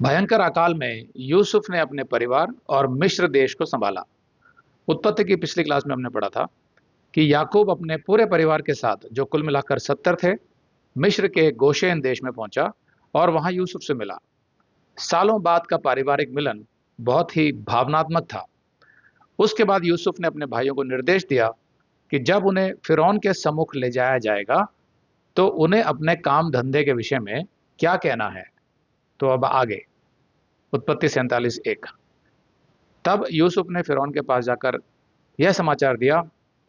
भयंकर अकाल में यूसुफ ने अपने परिवार और मिस्र देश को संभाला। उत्पत्ति की पिछली क्लास में हमने पढ़ा था कि याकूब अपने पूरे परिवार के साथ, जो कुल मिलाकर 70 थे, मिस्र के गोशेन देश में पहुंचा और वहां यूसुफ से मिला। सालों बाद का पारिवारिक मिलन बहुत ही भावनात्मक था। उसके बाद यूसुफ ने अपने भाइयों को निर्देश दिया कि जब उन्हें फिरौन के सम्मुख ले जाया जाएगा तो उन्हें अपने काम धंधे के विषय में क्या कहना है। तो अब आगे उत्पत्ति 47:1। तब यूसुफ ने फिरौन के पास जाकर यह समाचार दिया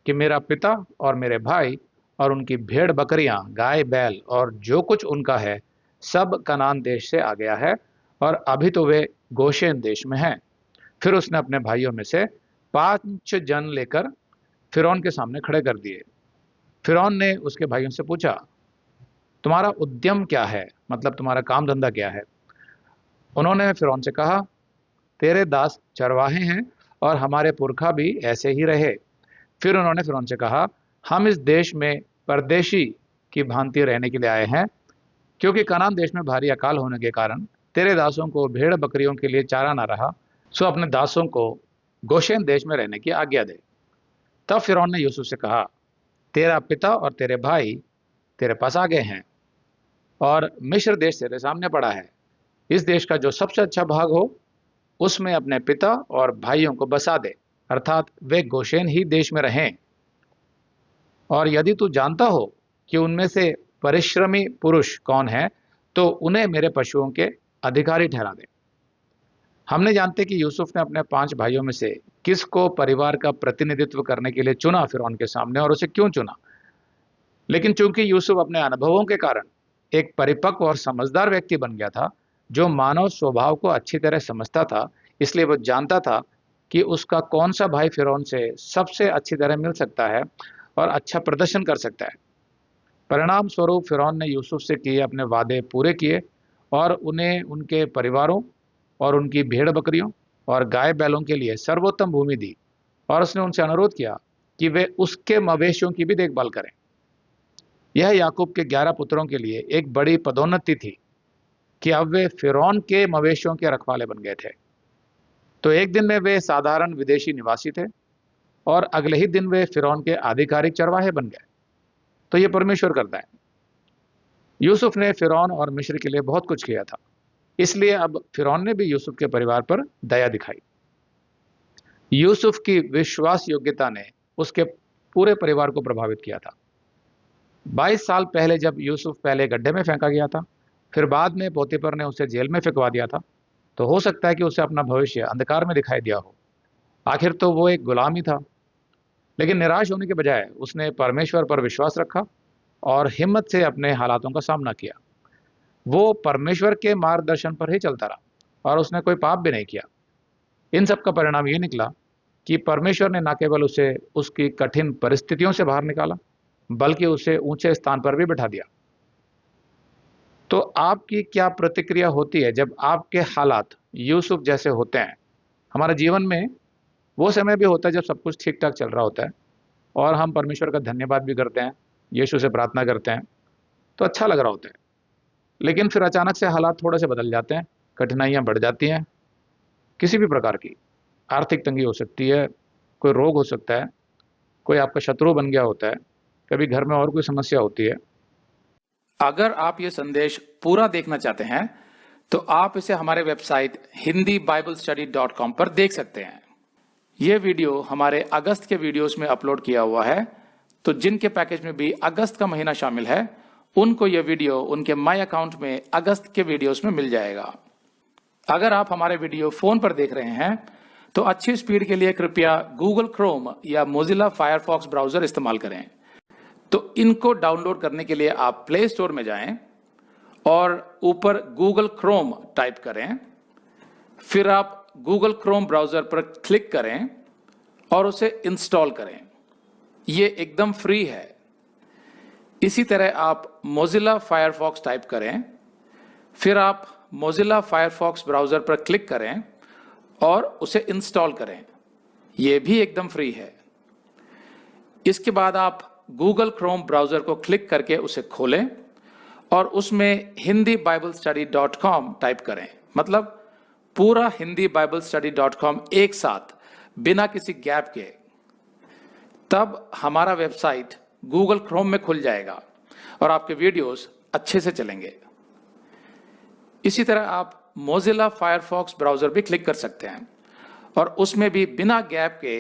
कि मेरा पिता और मेरे भाई और उनकी भेड़ बकरियां, गाय बैल और जो कुछ उनका है सब कनान देश से आ गया है और अभी तो वे गोशेन देश में हैं। फिर उसने अपने भाइयों में से 5 जन लेकर फिरौन के सामने खड़े कर दिए। फिरौन ने उसके भाइयों से पूछा, तुम्हारा उद्यम क्या है, मतलब तुम्हारा काम धंधा क्या है। उन्होंने फिरौन से कहा, तेरे दास चरवाहे हैं और हमारे पुरखा भी ऐसे ही रहे। फिर उन्होंने फिरौन से कहा, हम इस देश में परदेशी की भांति रहने के लिए आए हैं, क्योंकि कनान देश में भारी अकाल होने के कारण तेरे दासों को भेड़ बकरियों के लिए चारा ना रहा, सो अपने दासों को गोशेन देश में रहने की आज्ञा दे। तब फिरौन ने यूसुफ से कहा, तेरा पिता और तेरे भाई तेरे पास आ गए हैं और मिस्र देश तेरे सामने पड़ा है। इस देश का जो सबसे अच्छा भाग हो उसमें अपने पिता और भाइयों को बसा दे, अर्थात वे गोशेन ही देश में रहें। और यदि तू जानता हो कि उनमें से परिश्रमी पुरुष कौन है तो उन्हें मेरे पशुओं के अधिकारी ठहरा दे। हमने जानते कि यूसुफ ने अपने 5 भाइयों में से किसको परिवार का प्रतिनिधित्व करने के लिए चुना फिरौन के सामने, और उसे क्यों चुना। लेकिन चूंकि यूसुफ अपने अनुभवों के कारण एक परिपक्व और समझदार व्यक्ति बन गया था, जो मानव स्वभाव को अच्छी तरह समझता था, इसलिए वो जानता था कि उसका कौन सा भाई फिरौन से सबसे अच्छी तरह मिल सकता है और अच्छा प्रदर्शन कर सकता है। परिणाम स्वरूप फिरौन ने यूसुफ से किए अपने वादे पूरे किए और उन्हें उनके परिवारों और उनकी भेड़ बकरियों और गाय बैलों के लिए सर्वोत्तम भूमि दी, और उसने उनसे अनुरोध किया कि वे उसके मवेशियों की भी देखभाल करें। यह याकूब के 11 पुत्रों के लिए एक बड़ी पदोन्नति थी कि अब वे फिरौन के मवेशियों के रखवाले बन गए थे। तो एक दिन में वे साधारण विदेशी निवासी थे और अगले ही दिन वे फिरौन के आधिकारिक चरवाहे बन गए। तो ये परमेश्वर करता है। यूसुफ ने फिरौन और मिस्र के लिए बहुत कुछ किया था, इसलिए अब फिरौन ने भी यूसुफ के परिवार पर दया दिखाई। यूसुफ की विश्वास योग्यता ने उसके पूरे परिवार को प्रभावित किया था। 22 साल पहले जब यूसुफ पहले गड्ढे में फेंका गया था, फिर बाद में पोतीफर ने उसे जेल में फेंकवा दिया था, तो हो सकता है कि उसे अपना भविष्य अंधकार में दिखाई दिया हो। आखिर तो वो एक गुलाम ही था। लेकिन निराश होने के बजाय उसने परमेश्वर पर विश्वास रखा और हिम्मत से अपने हालातों का सामना किया। वो परमेश्वर के मार्गदर्शन पर ही चलता रहा और उसने कोई पाप भी नहीं किया। इन सब का परिणाम ये निकला कि परमेश्वर ने न केवल उसे उसकी कठिन परिस्थितियों से बाहर निकाला, बल्कि उसे ऊंचे स्थान पर भी बैठा दिया। तो आपकी क्या प्रतिक्रिया होती है जब आपके हालात यूसुफ जैसे होते हैं। हमारे जीवन में वो समय भी होता है जब सब कुछ ठीक ठाक चल रहा होता है और हम परमेश्वर का धन्यवाद भी करते हैं, यीशु से प्रार्थना करते हैं, तो अच्छा लग रहा होता है। लेकिन फिर अचानक से हालात थोड़े से बदल जाते हैं, कठिनाइयाँ बढ़ जाती हैं, किसी भी प्रकार की आर्थिक तंगी हो सकती है, कोई रोग हो सकता है, कोई आपका शत्रु बन गया होता है, कभी घर में और कोई समस्या होती है। अगर आप ये संदेश पूरा देखना चाहते हैं तो आप इसे हमारे वेबसाइट hindiBiblestudy.com पर देख सकते हैं। ये वीडियो हमारे अगस्त के वीडियोस में अपलोड किया हुआ है, तो जिनके पैकेज में भी अगस्त का महीना शामिल है उनको ये वीडियो उनके माई अकाउंट में अगस्त के वीडियोस में मिल जाएगा। अगर आप हमारे वीडियो फोन पर देख रहे हैं तो अच्छी स्पीड के लिए कृपया गूगल क्रोम या मोजिला फायरफॉक्स ब्राउजर इस्तेमाल करें। तो इनको डाउनलोड करने के लिए आप प्ले स्टोर में जाएं और ऊपर गूगल क्रोम टाइप करें, फिर आप गूगल क्रोम ब्राउजर पर क्लिक करें और उसे इंस्टॉल करें। ये एकदम फ्री है। इसी तरह आप मोजिला फायरफॉक्स टाइप करें, फिर आप मोजिला फायरफॉक्स ब्राउजर पर क्लिक करें और उसे इंस्टॉल करें। यह भी एकदम फ्री है। इसके बाद आप गूगल क्रोम ब्राउजर को क्लिक करके उसे खोलें और उसमें hindiBiblestudy.com टाइप करें। मतलब पूरा हिंदी बाइबल स्टडी .com एक साथ बिना किसी गैप के, तब हमारा वेबसाइट गूगल क्रोम में खुल जाएगा और आपके वीडियोस अच्छे से चलेंगे। इसी तरह आप मोजिला फायरफॉक्स ब्राउजर भी क्लिक कर सकते हैं और उसमें भी बिना गैप के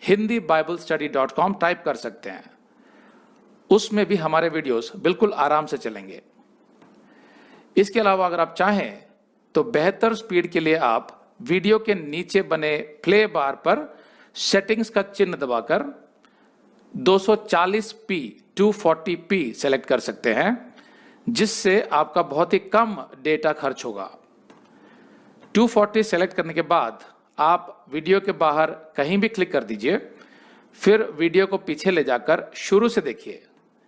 Hindi Bible study .com type कर सकते हैं। उसमें भी हमारे वीडियोस बिल्कुल आराम से चलेंगे। इसके अलावा अगर आप चाहें तो बेहतर स्पीड के लिए आप वीडियो के नीचे बने प्ले बार पर सेटिंग्स का चिन्ह दबाकर 240p 240p सेलेक्ट कर सकते हैं, जिससे आपका बहुत ही कम डेटा खर्च होगा। 240 सेलेक्ट करने के बाद आप वीडियो के बाहर कहीं भी क्लिक कर दीजिए, फिर वीडियो को पीछे ले जाकर शुरू से देखिए।